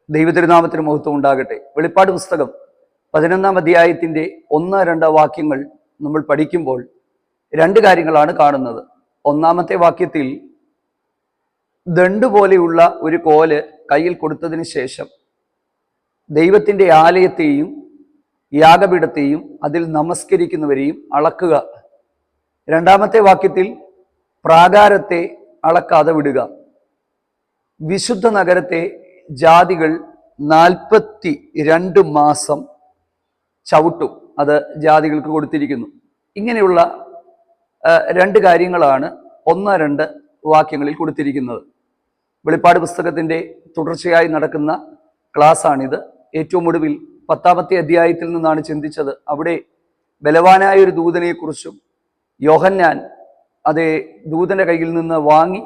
ദൈവതിരുനാമത്തിന് മഹത്വം ഉണ്ടാകട്ടെ. വെളിപ്പാട് പുസ്തകം 11-ാം അധ്യായത്തിൻ്റെ 1-2 വാക്യങ്ങൾ നമ്മൾ പഠിക്കുമ്പോൾ രണ്ട് കാര്യങ്ങളാണ് കാണുന്നത്. ഒന്നാമത്തെ വാക്യത്തിൽ ദണ്ഡ് പോലെയുള്ള ഒരു കോല് കയ്യിൽ കൊടുത്തതിന് ശേഷം ദൈവത്തിൻ്റെ ആലയത്തെയും യാഗപീഠത്തെയും അതിൽ നമസ്കരിക്കുന്നവരെയും അളക്കുക. രണ്ടാമത്തെ വാക്യത്തിൽ പ്രാകാരത്തെ അളക്കാതെ വിടുക. വിശുദ്ധ നഗരത്തെ ജാതികൾ 42 മാസം ചവിട്ടും. അത് ജാതികൾക്ക് കൊടുത്തിരിക്കുന്നു. ഇങ്ങനെയുള്ള രണ്ട് കാര്യങ്ങളാണ് 1-2 വാക്യങ്ങളിൽ കൊടുത്തിരിക്കുന്നത്. വെളിപ്പാട് പുസ്തകത്തിൻ്റെ തുടർച്ചയായി നടക്കുന്ന ക്ലാസ്സാണിത്. ഏറ്റവും ഒടുവിൽ 10-ാമത്തെ അധ്യായത്തിൽ നിന്നാണ് ചിന്തിച്ചത്. അവിടെ ബലവാനായ ഒരു ദൂതനെക്കുറിച്ചും യോഹന്നാൻ അതേ ദൂതന്റെ കയ്യിൽ നിന്ന് വാങ്ങി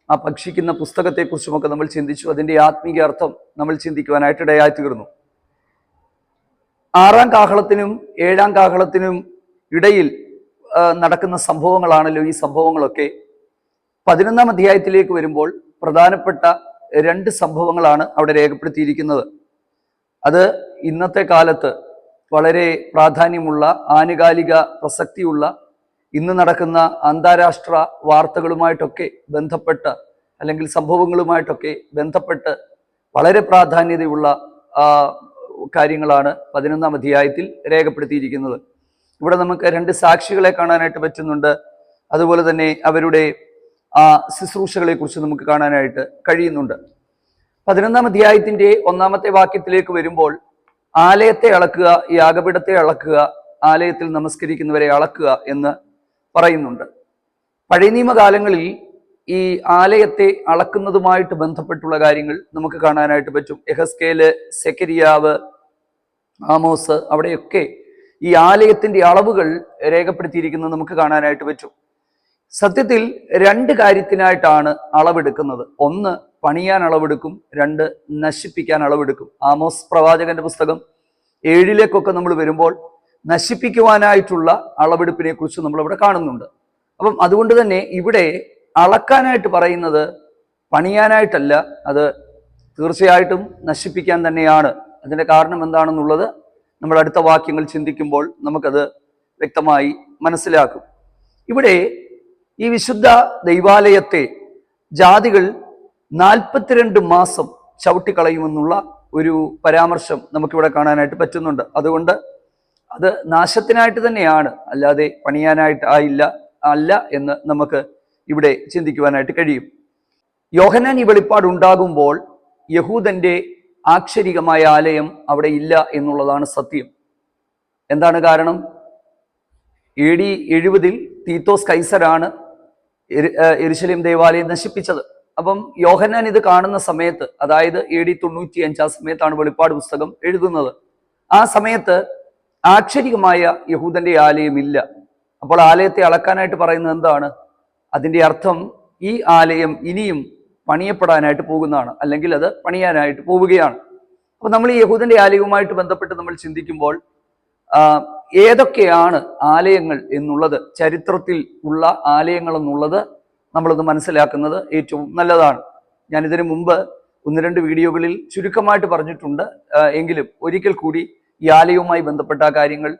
ആ ഭക്ഷിക്കുന്ന പുസ്തകത്തെക്കുറിച്ചുമൊക്കെ നമ്മൾ ചിന്തിച്ചു. അതിൻ്റെ ആത്മീയ അർത്ഥം നമ്മൾ ചിന്തിക്കുവാനായിട്ട് ഇടയായി തീർന്നു. 6-ാം കാഹളത്തിനും 7-ാം കാഹളത്തിനും ഇടയിൽ നടക്കുന്ന സംഭവങ്ങളാണല്ലോ ഈ സംഭവങ്ങളൊക്കെ. 11-ാം അധ്യായത്തിലേക്ക് വരുമ്പോൾ പ്രധാനപ്പെട്ട 2 സംഭവങ്ങളാണ് അവിടെ രേഖപ്പെടുത്തിയിരിക്കുന്നത്. അത് ഇന്നത്തെ കാലത്ത് വളരെ പ്രാധാന്യമുള്ള ആനുകാലിക പ്രസക്തിയുള്ള ഇന്ന് നടക്കുന്ന അന്താരാഷ്ട്ര വാർത്തകളുമായിട്ടൊക്കെ ബന്ധപ്പെട്ട് അല്ലെങ്കിൽ സംഭവങ്ങളുമായിട്ടൊക്കെ ബന്ധപ്പെട്ട് വളരെ പ്രാധാന്യതയുള്ള കാര്യങ്ങളാണ് 11-ാം അധ്യായത്തിൽ രേഖപ്പെടുത്തിയിരിക്കുന്നത്. ഇവിടെ നമുക്ക് 2 സാക്ഷികളെ കാണാനായിട്ട് പറ്റുന്നുണ്ട്. അതുപോലെ തന്നെ അവരുടെ ശുശ്രൂഷകളെ കുറിച്ച് നമുക്ക് കാണാനായിട്ട് കഴിയുന്നുണ്ട്. 11-ാം അധ്യായത്തിൻ്റെ 1-ാമത്തെ വാക്യത്തിലേക്ക് വരുമ്പോൾ ആലയത്തെ അളക്കുക, യാഗപീഠത്തെ അളക്കുക, ആലയത്തിൽ നമസ്കരിക്കുന്നവരെ അളക്കുക എന്ന് പറയുന്നുണ്ട്. പഴയ നിയമകാലങ്ങളിൽ ഈ ആലയത്തെ അളക്കുന്നതുമായിട്ട് ബന്ധപ്പെട്ടുള്ള കാര്യങ്ങൾ നമുക്ക് കാണാനായിട്ട് പറ്റും. യെഹെസ്കേല്, സെക്കരിയാവ്, ആമോസ്, അവിടെയൊക്കെ ഈ ആലയത്തിന്റെ അളവുകൾ രേഖപ്പെടുത്തിയിരിക്കുന്നത് നമുക്ക് കാണാനായിട്ട് പറ്റും. സത്യത്തിൽ 2 കാര്യത്തിനായിട്ടാണ് അളവെടുക്കുന്നത്. 1 പണിയാൻ അളവെടുക്കും, 2 നശിപ്പിക്കാൻ അളവെടുക്കും. ആമോസ് പ്രവാചകന്റെ പുസ്തകം 7-ലേക്കൊക്കെ നമ്മൾ വരുമ്പോൾ നശിപ്പിക്കുവാനായിട്ടുള്ള അളവെടുപ്പിനെ കുറിച്ച് നമ്മളിവിടെ കാണുന്നുണ്ട്. അപ്പം അതുകൊണ്ട് തന്നെ ഇവിടെ അളക്കാനായിട്ട് പറയുന്നത് പണിയാനായിട്ടല്ല, അത് തീർച്ചയായിട്ടും നശിപ്പിക്കാൻ തന്നെയാണ്. അതിൻ്റെ കാരണം എന്താണെന്നുള്ളത് നമ്മൾ അടുത്ത വാക്യങ്ങൾ ചിന്തിക്കുമ്പോൾ നമുക്കത് വ്യക്തമായി മനസ്സിലാക്കും. ഇവിടെ ഈ വിശുദ്ധ ദൈവാലയത്തെ ജാതികൾ 42 മാസം ചവിട്ടിക്കളയുമെന്നുള്ള ഒരു പരാമർശം നമുക്കിവിടെ കാണാനായിട്ട് പറ്റുന്നുണ്ട്. അതുകൊണ്ട് അത് നാശത്തിനായിട്ട് തന്നെയാണ്, അല്ലാതെ പണിയാനായിട്ട് അല്ല എന്ന് നമുക്ക് ഇവിടെ ചിന്തിക്കുവാനായിട്ട് കഴിയും. യോഹന്നാൻ ഈ വെളിപ്പാട് ഉണ്ടാകുമ്പോൾ യഹൂദന്റെ ആക്ഷരികമായ ആലയം അവിടെ ഇല്ല എന്നുള്ളതാണ് സത്യം. എന്താണ് കാരണം? AD 70 തീത്തോസ് കൈസരാണ് യെരുശലേം ദേവാലയം നശിപ്പിച്ചത്. അപ്പം യോഹന്നാൻ ഇത് കാണുന്ന സമയത്ത്, അതായത് AD 95 ആ സമയത്താണ് വെളിപ്പാട് പുസ്തകം എഴുതുന്നത്. ആ സമയത്ത് ആക്ഷരികമായ യഹൂദന്റെ ആലയം ഇല്ല. അപ്പോൾ ആലയത്തെ അളക്കാനായിട്ട് പറയുന്നത് എന്താണ്? അതിൻ്റെ അർത്ഥം ഈ ആലയം ഇനിയും പണിയപ്പെടാനായിട്ട് പോകുന്നതാണ്, അല്ലെങ്കിൽ അത് പണിയാനായിട്ട് പോവുകയാണ്. അപ്പൊ നമ്മൾ ഈ യഹൂദന്റെ ആലയവുമായിട്ട് ബന്ധപ്പെട്ട് നമ്മൾ ചിന്തിക്കുമ്പോൾ ഏതൊക്കെയാണ് ആലയങ്ങൾ എന്നുള്ളത്, ചരിത്രത്തിൽ ഉള്ള ആലയങ്ങൾ എന്നുള്ളത് നമ്മളൊന്ന് മനസ്സിലാക്കുന്നത് ഏറ്റവും നല്ലതാണ്. ഞാനിതിനു മുമ്പ് 1-2 വീഡിയോകളിൽ ചുരുക്കമായിട്ട് പറഞ്ഞിട്ടുണ്ട്. എങ്കിലും ഒരിക്കൽ കൂടി ഈ ആലയവുമായി ബന്ധപ്പെട്ട കാര്യങ്ങൾ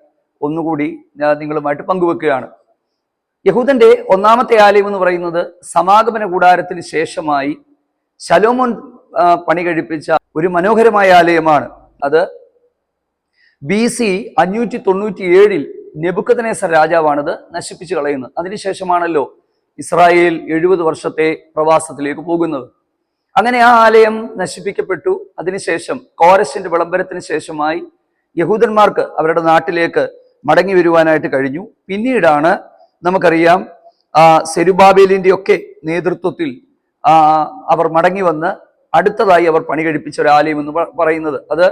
ഒന്നുകൂടി ഞാൻ നിങ്ങളുമായിട്ട് പങ്കുവെക്കുകയാണ്. യഹൂദന്റെ 1-ാമത്തെ ആലയം എന്ന് പറയുന്നത് സമാഗമന കൂടാരത്തിന് ശേഷമായി ശലോമോൻ പണി കഴിപ്പിച്ച ഒരു മനോഹരമായ ആലയമാണ്. അത് BC 597 നെബൂഖദ്നേസർ രാജാവാണത് നശിപ്പിച്ചു കളയുന്നത്. അതിനുശേഷമാണല്ലോ ഇസ്രായേൽ 70 വർഷത്തെ പ്രവാസത്തിലേക്ക് പോകുന്നത്. അങ്ങനെ ആ ആലയം നശിപ്പിക്കപ്പെട്ടു. അതിനുശേഷം കോരശിന്റെ വിളംബരത്തിന് ശേഷമായി യഹൂദന്മാർക്ക് അവരുടെ നാട്ടിലേക്ക് മടങ്ങി വരുവാനായിട്ട് കഴിഞ്ഞു. പിന്നീടാണ് നമുക്കറിയാം സെരുബാബേലിന്റെ ഒക്കെ നേതൃത്വത്തിൽ അവർ മടങ്ങി വന്ന് അടുത്തതായി അവർ പണി കഴിപ്പിച്ച ഒരു ആലയം എന്ന് പറയുന്നത് അത്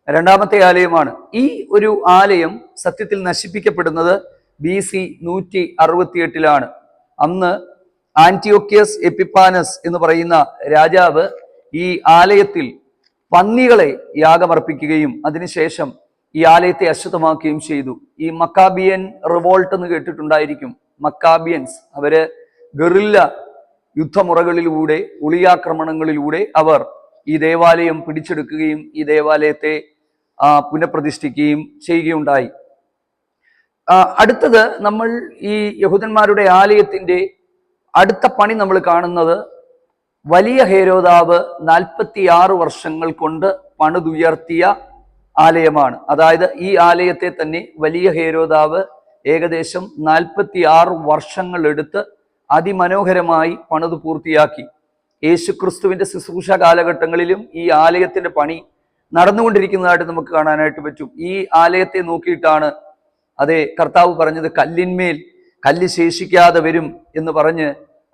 2-ാമത്തെ ആലയമാണ്. ഈ ഒരു ആലയം സത്യത്തിൽ നശിപ്പിക്കപ്പെടുന്നത് BC 168 അന്ന് ആന്റിയോക്യസ് എപ്പിപ്പാനസ് എന്ന് പറയുന്ന രാജാവ് ഈ ആലയത്തിൽ പന്നികളെ യാഗമർപ്പിക്കുകയും അതിനുശേഷം ഈ ആലയത്തെ അശുദ്ധമാക്കുകയും ചെയ്തു. ഈ മക്കാബിയൻ റിവോൾട്ട് എന്ന് കേട്ടിട്ടുണ്ടായിരിക്കും. മക്കാബിയൻസ് അവര് ഗറില്ല യുദ്ധമുറകളിലൂടെ ഒളിയാക്രമണങ്ങളിലൂടെ അവർ ഈ ദേവാലയം പിടിച്ചെടുക്കുകയും ഈ ദേവാലയത്തെ പുനഃപ്രതിഷ്ഠിക്കുകയും ചെയ്യുകയുണ്ടായി. അടുത്തത് നമ്മൾ ഈ യഹൂദന്മാരുടെ ആലയത്തിന്റെ അടുത്ത പണി നമ്മൾ കാണുന്നത് വലിയ ഹേരോദാവ് 46 വർഷങ്ങൾ കൊണ്ട് പണിതുയർത്തിയ ആലയമാണ്. അതായത് ഈ ആലയത്തെ തന്നെ വലിയ ഹേരോദാവ് ഏകദേശം 46 വർഷങ്ങൾ എടുത്ത് അതിമനോഹരമായി പണിത് പൂർത്തിയാക്കി. യേശുക്രിസ്തുവിന്റെ ശുശ്രൂഷ കാലഘട്ടങ്ങളിലും ഈ ആലയത്തിന്റെ പണി നടന്നുകൊണ്ടിരിക്കുന്നതായിട്ട് നമുക്ക് കാണാനായിട്ട് പറ്റും. ഈ ആലയത്തെ നോക്കിയിട്ടാണ് കർത്താവ് പറഞ്ഞത് കല്ലിന്മേൽ കല്ല് ശേഷിക്കാതെ വരും എന്ന് പറഞ്ഞ്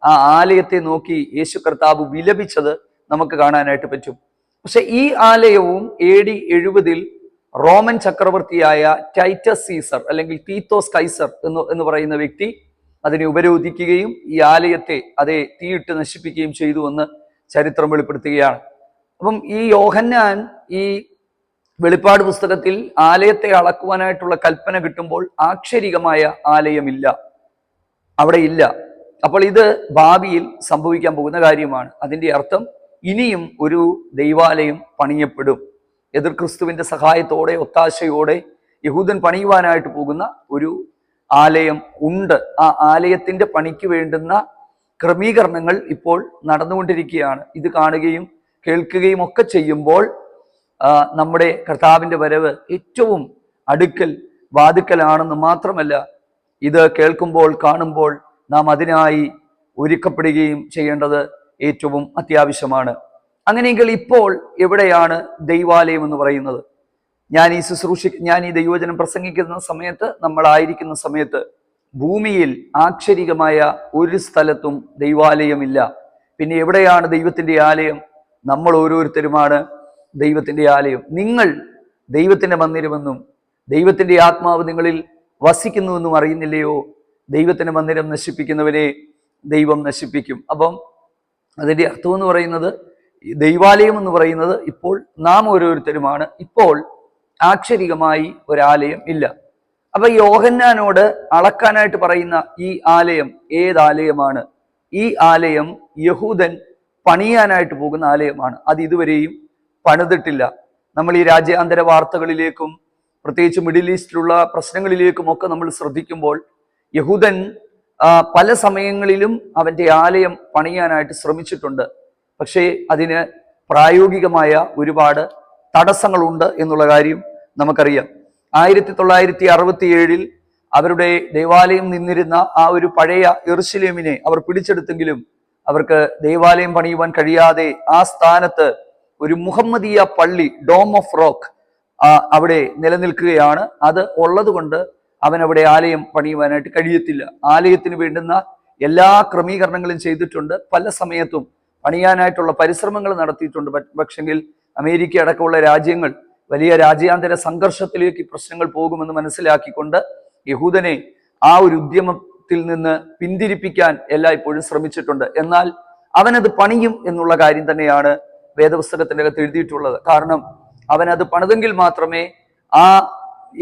ആ ആലയത്തെ നോക്കി യേശു കർത്താവ് വിലപിച്ചത് നമുക്ക് കാണാനായിട്ട് പറ്റും. പക്ഷെ ഈ ആലയവും AD 70 റോമൻ ചക്രവർത്തിയായ ടൈറ്റസ് സീസർ അല്ലെങ്കിൽ തീത്തോസ് കൈസർ എന്ന് പറയുന്ന വ്യക്തി അതിനെ ഉപരോധിക്കുകയും ഈ ആലയത്തെ തീയിട്ട് നശിപ്പിക്കുകയും ചെയ്തു എന്ന് ചരിത്രം വെളിപ്പെടുത്തുകയാണ്. അപ്പം ഈ യോഹന്നാൻ ഈ വെളിപ്പാട് പുസ്തകത്തിൽ ആലയത്തെ അളക്കുവാനായിട്ടുള്ള കൽപ്പന കിട്ടുമ്പോൾ ആക്ഷരികമായ ആലയമില്ല, അവിടെ ഇല്ല. അപ്പോൾ ഇത് ഭാവിയിൽ സംഭവിക്കാൻ പോകുന്ന കാര്യമാണ്. അതിൻ്റെ അർത്ഥം ഇനിയും ഒരു ദൈവാലയം പണിയപ്പെടും. എതിർ ക്രിസ്തുവിന്റെ സഹായത്തോടെ ഒത്താശയോടെ യഹൂദൻ പണിയുവാനായിട്ട് പോകുന്ന ഒരു ആലയം ഉണ്ട്. ആ ആലയത്തിന്റെ പണിക്ക് വേണ്ടുന്ന ക്രമീകരണങ്ങൾ ഇപ്പോൾ നടന്നുകൊണ്ടിരിക്കുകയാണ്. ഇത് കാണുകയും കേൾക്കുകയും ഒക്കെ ചെയ്യുമ്പോൾ നമ്മുടെ കർത്താവിന്റെ വരവ് ഏറ്റവും വാതുക്കലാണെന്ന് മാത്രമല്ല, ഇത് കേൾക്കുമ്പോൾ കാണുമ്പോൾ നാം അതിനായി ഒരുക്കപ്പെടുകയും ചെയ്യേണ്ടത് ഏറ്റവും അത്യാവശ്യമാണ്. അങ്ങനെയെങ്കിൽ ഇപ്പോൾ എവിടെയാണ് ദൈവാലയം എന്ന് പറയുന്നത്? ഞാൻ ഈ ദൈവവചനം പ്രസംഗിക്കുന്ന സമയത്ത്, നമ്മളായിരിക്കുന്ന സമയത്ത് ഭൂമിയിൽ ആക്ഷരികമായ ഒരു സ്ഥലത്തും ദൈവാലയമില്ല. പിന്നെ എവിടെയാണ് ദൈവത്തിന്റെ ആലയം? നമ്മൾ ഓരോരുത്തരുമാണ് ദൈവത്തിന്റെ ആലയം. നിങ്ങൾ ദൈവത്തിന്റെ മന്ദിരമെന്നും ദൈവത്തിന്റെ ആത്മാവ് നിങ്ങളിൽ വസിക്കുന്നുവെന്നും അറിയുന്നില്ലയോ? ദൈവത്തിന്റെ മന്ദിരം നശിപ്പിക്കുന്നവരെ ദൈവം നശിപ്പിക്കും. അപ്പം അതിന്റെ അർത്ഥം എന്ന് പറയുന്നത്, ദൈവാലയം എന്ന് പറയുന്നത് ഇപ്പോൾ നാം ഓരോരുത്തരുമാണ്. ഇപ്പോൾ ആക്ഷരികമായി ഒരാലയം ഇല്ല. അപ്പൊ യോഹന്നാനോട് അളക്കാനായിട്ട് പറയുന്ന ഈ ആലയം ഏതാലയമാണ്? ഈ ആലയം യഹൂദൻ പണിയാനായിട്ട് പോകുന്ന ആലയമാണ്. അത് ഇതുവരെയും പണിതിട്ടില്ല. നമ്മൾ ഈ രാജ്യാന്തര വാർത്തകളിലേക്കും പ്രത്യേകിച്ച് മിഡിൽ ഈസ്റ്റിലുള്ള പ്രശ്നങ്ങളിലേക്കും ഒക്കെ നമ്മൾ ശ്രദ്ധിക്കുമ്പോൾ യഹൂദൻ പല സമയങ്ങളിലും അവന്റെ ആലയം പണിയാനായിട്ട് ശ്രമിച്ചിട്ടുണ്ട്. പക്ഷേ അതിന് പ്രായോഗികമായ ഒരുപാട് തടസ്സങ്ങളുണ്ട് എന്നുള്ള കാര്യം നമുക്കറിയാം. 1967 അവരുടെ ദേവാലയം നിന്നിരുന്ന ആ ഒരു പഴയ യെരുശലേമിനെ അവർ പിടിച്ചെടുത്തെങ്കിലും അവർക്ക് ദേവാലയം പണിയുവാൻ കഴിയാതെ ആ സ്ഥാനത്ത് ഒരു മുഹമ്മദീയ പള്ളി, ഡോം ഓഫ് റോക്ക്, അവിടെ നിലനിൽക്കുകയാണ്. അത് ഉള്ളത് കൊണ്ട് അവിടെ ആലയം പണിയുവാനായിട്ട് കഴിയത്തില്ല. ആലയത്തിന് വേണ്ടുന്ന എല്ലാ ക്രമീകരണങ്ങളും ചെയ്തിട്ടുണ്ട്. പല സമയത്തും പണിയാനായിട്ടുള്ള പരിശ്രമങ്ങൾ നടത്തിയിട്ടുണ്ട്. പക്ഷെങ്കിൽ അമേരിക്ക അടക്കമുള്ള രാജ്യങ്ങൾ വലിയ രാജ്യാന്തര സംഘർഷത്തിലേക്ക് ഈ പ്രശ്നങ്ങൾ പോകുമെന്ന് മനസ്സിലാക്കിക്കൊണ്ട് യഹൂദനെ ആ ഒരു ഉദ്യമത്തിൽ നിന്ന് പിന്തിരിപ്പിക്കാൻ എല്ലായ്പ്പോഴും ശ്രമിച്ചിട്ടുണ്ട്. എന്നാൽ അവനത് പണിയും എന്നുള്ള കാര്യം തന്നെയാണ് വേദപുസ്തകത്തിന്റെ അകത്ത് എഴുതിയിട്ടുള്ളത്. കാരണം അവനത് പണിതെങ്കിൽ മാത്രമേ ആ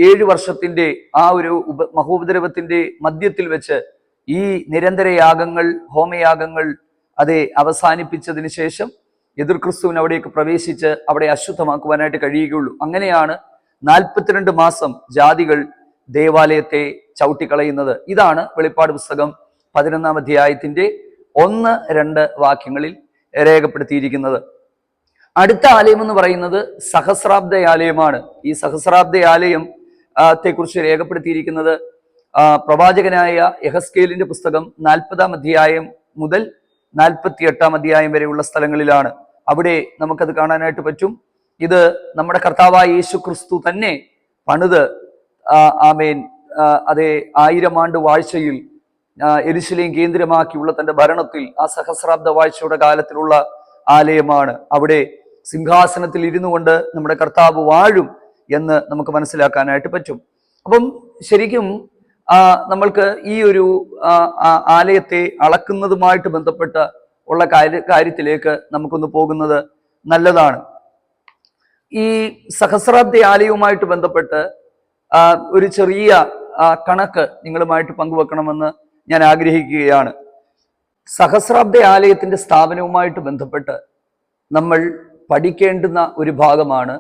7 വർഷത്തിന്റെ ആ ഒരു മഹോപദ്രവത്തിന്റെ മധ്യത്തിൽ വെച്ച് ഈ നിരന്തര യാഗങ്ങൾ, ഹോമയാഗങ്ങൾ അവസാനിപ്പിച്ചതിന് ശേഷം എതിർ ക്രിസ്തുവിന് അവിടേക്ക് പ്രവേശിച്ച് അവിടെ അശുദ്ധമാക്കുവാനായിട്ട് കഴിയുകയുള്ളൂ. അങ്ങനെയാണ് 42 മാസം ജാതികൾ ദേവാലയത്തെ ചവിട്ടിക്കളയുന്നത്. ഇതാണ് വെളിപ്പാട് പുസ്തകം 11-ാം അധ്യായത്തിന്റെ 1-2 വാക്യങ്ങളിൽ രേഖപ്പെടുത്തിയിരിക്കുന്നത്. അടുത്ത ആലയം എന്ന് പറയുന്നത് സഹസ്രാബ്ദ ആലയമാണ്. ഈ സഹസ്രാബ്ദ ആലയം ത്തെക്കുറിച്ച് രേഖപ്പെടുത്തിയിരിക്കുന്നത് പ്രവാചകനായ യെഹസ്കേലിന്റെ പുസ്തകം 40-ാം അധ്യായം മുതൽ 48-ാം അധ്യായം വരെയുള്ള സ്ഥലങ്ങളിലാണ്. അവിടെ നമുക്കത് കാണാനായിട്ട് പറ്റും. ഇത് നമ്മുടെ കർത്താവായ യേശു ക്രിസ്തു തന്നെ പണിത് ആമേൻ 1000 ആണ്ട് വാഴ്ചയിൽ യെരുശലേം കേന്ദ്രമാക്കിയുള്ള തന്റെ ഭരണത്തിൽ ആ സഹസ്രാബ്ദ വാഴ്ചയുടെ കാലത്തിലുള്ള ആലയമാണ്. അവിടെ സിംഹാസനത്തിൽ ഇരുന്നു കൊണ്ട് നമ്മുടെ കർത്താവ് വാഴും എന്ന് നമുക്ക് മനസ്സിലാക്കാനായിട്ട് പറ്റും. അപ്പം ശരിക്കും നമ്മൾക്ക് ഈ ഒരു ആലയത്തെ അളക്കുന്നതുമായിട്ട് ബന്ധപ്പെട്ട ഉള്ള കാര്യത്തിലേക്ക് നമുക്കൊന്ന് പോകുന്നത് നല്ലതാണ്. ഈ സഹസ്രാബ്ദ ആലയവുമായിട്ട് ബന്ധപ്പെട്ട് ഒരു ചെറിയ കണക്ക് നിങ്ങളുമായിട്ട് പങ്കുവെക്കണമെന്ന് ഞാൻ ആഗ്രഹിക്കുകയാണ്. സഹസ്രാബ്ദ ആലയത്തിന്റെ സ്ഥാപനവുമായിട്ട് ബന്ധപ്പെട്ട് നമ്മൾ പഠിക്കേണ്ടുന്ന ഒരു ഭാഗമാണ്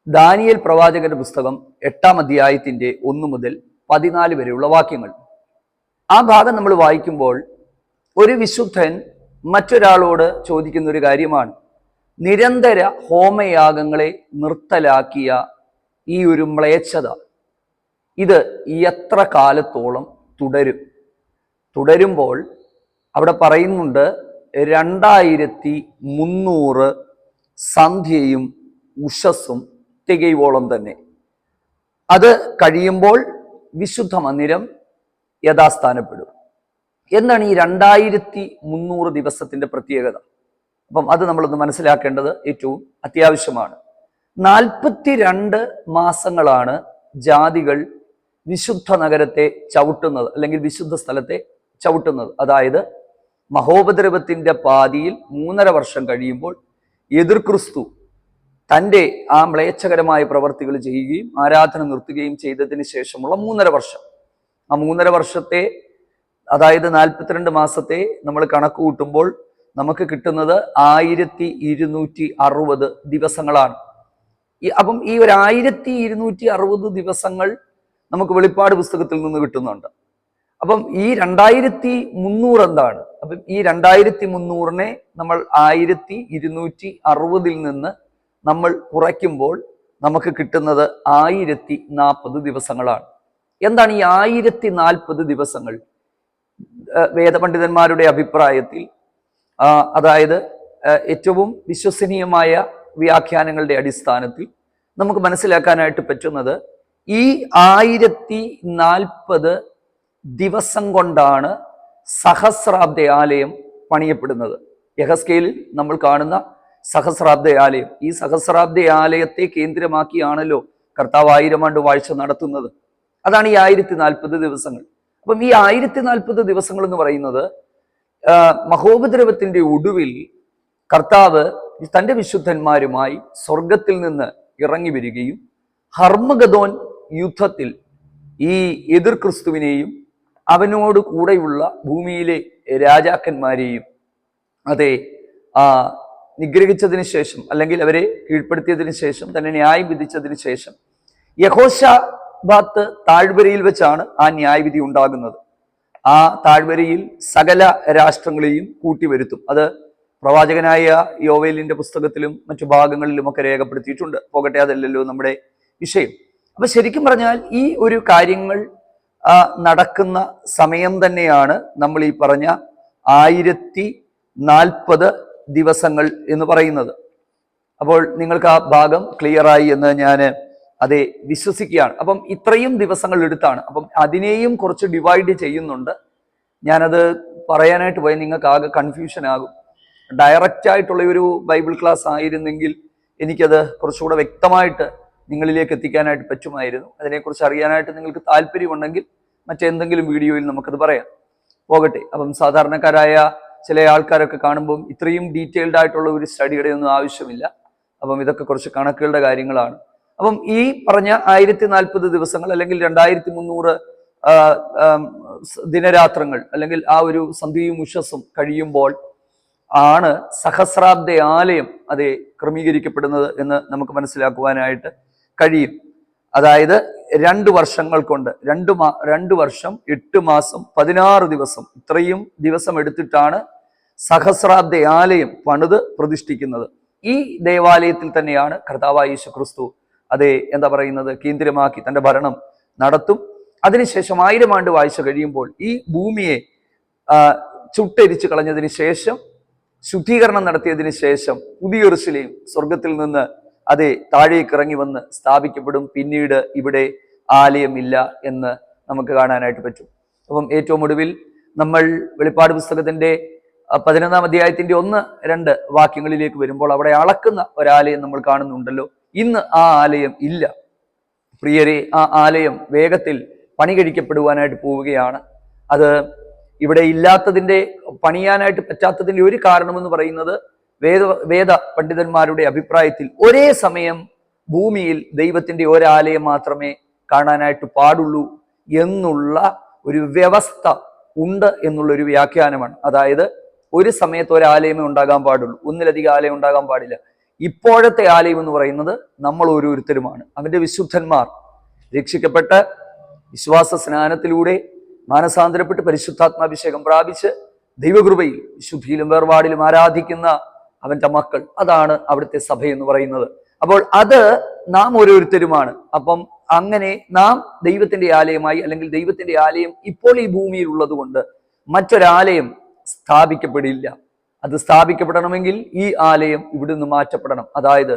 ദാനിയേൽ പ്രവാചകന്റെ പുസ്തകം 8-ാം അധ്യായത്തിന്റെ 1 മുതൽ 14 വരെയുള്ള വാക്യങ്ങൾ. ആ ഭാഗം നമ്മൾ വായിക്കുമ്പോൾ ഒരു വിശുദ്ധൻ മറ്റൊരാളോട് ചോദിക്കുന്ന ഒരു കാര്യമാണ്, നിരന്തര ഹോമയാഗങ്ങളെ നിർത്തലാക്കിയ ഈ ഒരു മ്ലേച്ഛത ഇത് എത്ര കാലത്തോളം തുടരുമ്പോൾ അവിടെ പറയുന്നുണ്ട് 2300 സന്ധ്യയും ഉഷസ്സും തികയോളം തന്നെ. അത് കഴിയുമ്പോൾ വിശുദ്ധ മന്ദിരം യഥാസ്ഥാനപ്പെടും. എന്താണ് ഈ 2300 ദിവസത്തിന്റെ പ്രത്യേകത? അപ്പം അത് നമ്മളൊന്ന് മനസ്സിലാക്കേണ്ടത് ഏറ്റവും അത്യാവശ്യമാണ്. 42 മാസങ്ങളാണ് ജാതികൾ വിശുദ്ധ നഗരത്തെ ചവിട്ടുന്നത്, അല്ലെങ്കിൽ വിശുദ്ധ സ്ഥലത്തെ ചവിട്ടുന്നത്. അതായത് മഹോപദ്രവത്തിന്റെ പാതിയിൽ 3.5 വർഷം കഴിയുമ്പോൾ എതിർ ക്രിസ്തു തൻ്റെ ആ മ്ലേച്ഛകരമായ പ്രവർത്തികൾ ചെയ്യുകയും ആരാധന നിർത്തുകയും ചെയ്തതിന് ശേഷമുള്ള 3.5 വർഷം. ആ 3.5 വർഷത്തെ, അതായത് 42 മാസത്തെ നമ്മൾ കണക്ക് കൂട്ടുമ്പോൾ നമുക്ക് കിട്ടുന്നത് 1260 ദിവസങ്ങളാണ്. അപ്പം ഈ ഒരു 1260 ദിവസങ്ങൾ നമുക്ക് വെളിപ്പാട് പുസ്തകത്തിൽ നിന്ന് കിട്ടുന്നുണ്ട്. അപ്പം ഈ 2300 എന്താണ്? അപ്പം ഈ 2300-നെ നമ്മൾ 1260-ൽ നിന്ന് നമ്മൾ കുറയ്ക്കുമ്പോൾ നമുക്ക് കിട്ടുന്നത് 1040 ദിവസങ്ങളാണ്. എന്താണ് ഈ 1040 ദിവസങ്ങൾ? വേദപണ്ഡിതന്മാരുടെ അഭിപ്രായത്തിൽ, അതായത് ഏറ്റവും വിശ്വസനീയമായ വ്യാഖ്യാനങ്ങളുടെ അടിസ്ഥാനത്തിൽ നമുക്ക് മനസ്സിലാക്കാനായിട്ട് പറ്റുന്നത്, ഈ 1040 ദിവസം കൊണ്ടാണ് സഹസ്രാബ്ദ ആലയം പണിയപ്പെടുന്നത്. യഹസ്കേലിൽ നമ്മൾ കാണുന്ന സഹസ്രാബ്ദ ആലയം, ഈ സഹസ്രാബ്ദ ആലയത്തെ കേന്ദ്രമാക്കിയാണല്ലോ കർത്താവ് 1000 ആണ്ട് വാഴ്ച നടത്തുന്നത്. അതാണ് ഈ 1040 ദിവസങ്ങൾ. അപ്പം ഈ 1040 ദിവസങ്ങൾ എന്ന് പറയുന്നത് മഹോപദ്രവത്തിന്റെ ഒടുവിൽ കർത്താവ് തൻ്റെ വിശുദ്ധന്മാരുമായി സ്വർഗത്തിൽ നിന്ന് ഇറങ്ങി വരികയും ഹർമഗദോൻ യുദ്ധത്തിൽ ഈ എതിർ ക്രിസ്തുവിനെയും അവനോട് കൂടെയുള്ള ഭൂമിയിലെ രാജാക്കന്മാരെയും നിഗ്രഹിച്ചതിന് ശേഷം, അല്ലെങ്കിൽ അവരെ കീഴ്പ്പെടുത്തിയതിനു ശേഷം, തന്നെ ന്യായം വിധിച്ചതിന് ശേഷം യഹോശാബാത്ത് താഴ്വരയിൽ വെച്ചാണ് ആ ന്യായവിധി ഉണ്ടാകുന്നത്. ആ താഴ്വരയിൽ സകല രാഷ്ട്രങ്ങളെയും കൂട്ടിവരുത്തും. അത് പ്രവാചകനായ യോവേലിന്റെ പുസ്തകത്തിലും മറ്റു ഭാഗങ്ങളിലുമൊക്കെ രേഖപ്പെടുത്തിയിട്ടുണ്ട്. പോകട്ടെ, അതല്ലല്ലോ നമ്മുടെ വിഷയം. അപ്പൊ ശരിക്കും പറഞ്ഞാൽ ഈ ഒരു കാര്യങ്ങൾ നടക്കുന്ന സമയം തന്നെയാണ് നമ്മൾ ഈ പറഞ്ഞ 1040 ദിവസങ്ങൾ എന്ന് പറയുന്നത്. അപ്പോൾ നിങ്ങൾക്ക് ആ ഭാഗം ക്ലിയറായി എന്ന് ഞാൻ വിശ്വസിക്കുകയാണ്. അപ്പം ഇത്രയും ദിവസങ്ങൾ എടുത്താണ്. അപ്പം അതിനെയും കുറച്ച് ഡിവൈഡ് ചെയ്യുന്നുണ്ട്. ഞാനത് പറയാനായിട്ട് പോയാൽ നിങ്ങൾക്ക് ആകെ കൺഫ്യൂഷൻ ആകും. ഡയറക്റ്റ് ആയിട്ടുള്ള ഒരു ബൈബിൾ ക്ലാസ് ആയിരുന്നെങ്കിൽ എനിക്കത് കുറച്ചുകൂടെ വ്യക്തമായിട്ട് നിങ്ങളിലേക്ക് എത്തിക്കാനായിട്ട് പറ്റുമായിരുന്നു. അതിനെക്കുറിച്ച് അറിയാനായിട്ട് നിങ്ങൾക്ക് താല്പര്യമുണ്ടെങ്കിൽ മറ്റെന്തെങ്കിലും വീഡിയോയിൽ നമുക്കത് പറയാം. പോകട്ടെ. അപ്പം സാധാരണക്കാരായ ചില ആൾക്കാരൊക്കെ കാണുമ്പം ഇത്രയും ഡീറ്റെയിൽഡ് ആയിട്ടുള്ള ഒരു സ്റ്റഡിയുടെ ഒന്നും ആവശ്യമില്ല. അപ്പം ഇതൊക്കെ കുറച്ച് കണക്കുകളുടെ കാര്യങ്ങളാണ്. അപ്പം ഈ പറഞ്ഞ 1040 ദിവസങ്ങൾ അല്ലെങ്കിൽ 2300 ദിനരാത്രങ്ങൾ അല്ലെങ്കിൽ ആ ഒരു സന്ധ്യയും ഉഷസ്സും കഴിയുമ്പോൾ ആണ് സഹസ്രാബ്ദ ആലയം ക്രമീകരിക്കപ്പെടുന്നത് എന്ന് നമുക്ക് മനസ്സിലാക്കുവാനായിട്ട് കഴിയും. അതായത് 2 വർഷങ്ങൾ കൊണ്ട് 2 വർഷം 8 മാസം 16 ദിവസം ഇത്രയും ദിവസം എടുത്തിട്ടാണ് സഹസ്രാബ്ദ ആലയം പണിത് പ്രതിഷ്ഠിക്കുന്നത്. ഈ ദേവാലയത്തിൽ തന്നെയാണ് കർത്താവായ യേശു ക്രിസ്തു കേന്ദ്രമാക്കി തന്റെ ഭരണം നടത്തും. അതിനുശേഷം 1000 ആണ്ട് വാഴ്ച കഴിയുമ്പോൾ ഈ ഭൂമിയെ ചുട്ടരിച്ചു കളഞ്ഞതിന് ശേഷം, ശുദ്ധീകരണം നടത്തിയതിന് ശേഷം പുതിയ യെരൂശലേം സ്വർഗത്തിൽ നിന്ന് താഴേക്ക് ഇറങ്ങി വന്ന് സ്ഥാപിക്കപ്പെടും. പിന്നീട് ഇവിടെ ആലയമില്ല എന്ന് നമുക്ക് കാണാനായിട്ട് പറ്റും. അപ്പം ഏറ്റവും ഒടുവിൽ നമ്മൾ വെളിപ്പാട് പുസ്തകത്തിന്റെ 11-ാം അധ്യായത്തിന്റെ 1-2 വാക്യങ്ങളിലേക്ക് വരുമ്പോൾ അവിടെ അളക്കുന്ന ഒരാലയം നമ്മൾ കാണുന്നുണ്ടല്ലോ. ഇന്ന് ആ ആലയം ഇല്ല പ്രിയരെ. ആ ആലയം വേഗത്തിൽ പണി കഴിക്കപ്പെടുവാനായിട്ട് പോവുകയാണ്. അത് ഇവിടെ ഇല്ലാത്തതിന്റെ, പണിയാനായിട്ട് പറ്റാത്തതിന്റെ ഒരു കാരണമെന്ന് പറയുന്നത് വേദ പണ്ഡിതന്മാരുടെ അഭിപ്രായത്തിൽ ഒരേ സമയം ഭൂമിയിൽ ദൈവത്തിന്റെ ഒരാലയം മാത്രമേ കാണാനായിട്ട് പാടുള്ളൂ എന്നുള്ള ഒരു വ്യവസ്ഥ ഉണ്ട് എന്നുള്ളൊരു വ്യാഖ്യാനമാണ്. അതായത് ഒരു സമയത്ത് ഒരാലയമേ ഉണ്ടാകാൻ പാടുള്ളൂ, ഒന്നിലധികം ആലയം ഉണ്ടാകാൻ പാടില്ല. ഇപ്പോഴത്തെ ആലയം എന്ന് പറയുന്നത് നമ്മൾ ഓരോരുത്തരുമാണ്. അവന്റെ വിശുദ്ധന്മാർ രക്ഷിക്കപ്പെട്ട് വിശ്വാസ സ്നാനത്തിലൂടെ മാനസാന്തരപ്പെട്ട് പരിശുദ്ധാത്മാഭിഷേകം പ്രാപിച്ച് ദൈവകൃപയിൽ വിശുദ്ധിയിലും വേർപാടിലും ആരാധിക്കുന്ന അവന്റെ മക്കൾ, അതാണ് അവിടുത്തെ സഭ എന്ന് പറയുന്നത്. അപ്പോൾ അത് നാം ഓരോരുത്തരുമാണ്. അപ്പം അങ്ങനെ നാം ദൈവത്തിന്റെ ആലയമായി, അല്ലെങ്കിൽ ദൈവത്തിന്റെ ആലയം ഇപ്പോൾ ഈ ഭൂമിയിൽ ഉള്ളത് കൊണ്ട് മറ്റൊരാലയം സ്ഥാപിക്കപ്പെടില്ല. അത് സ്ഥാപിക്കപ്പെടണമെങ്കിൽ ഈ ആലയം ഇവിടുന്ന് മാറ്റപ്പെടണം. അതായത്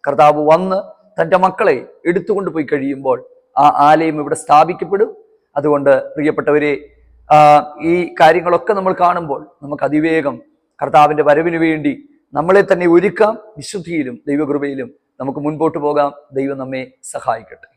കർത്താവ് വന്ന് തൻ്റെ മക്കളെ എടുത്തുകൊണ്ട് പോയി കഴിയുമ്പോൾ ആ ആലയം ഇവിടെ സ്ഥാപിക്കപ്പെടും. അതുകൊണ്ട് പ്രിയപ്പെട്ടവരെ, ഈ കാര്യങ്ങളൊക്കെ നമ്മൾ കാണുമ്പോൾ നമുക്ക് അതിവേഗം കർത്താവിന്റെ വരവിന് വേണ്ടി നമ്മളെ തന്നെ ഒരുക്കാം. വിശുദ്ധിയിലും ദൈവകൃപയിലും നമുക്ക് മുൻപോട്ട് പോകാം. ദൈവം നമ്മെ സഹായിക്കട്ടെ.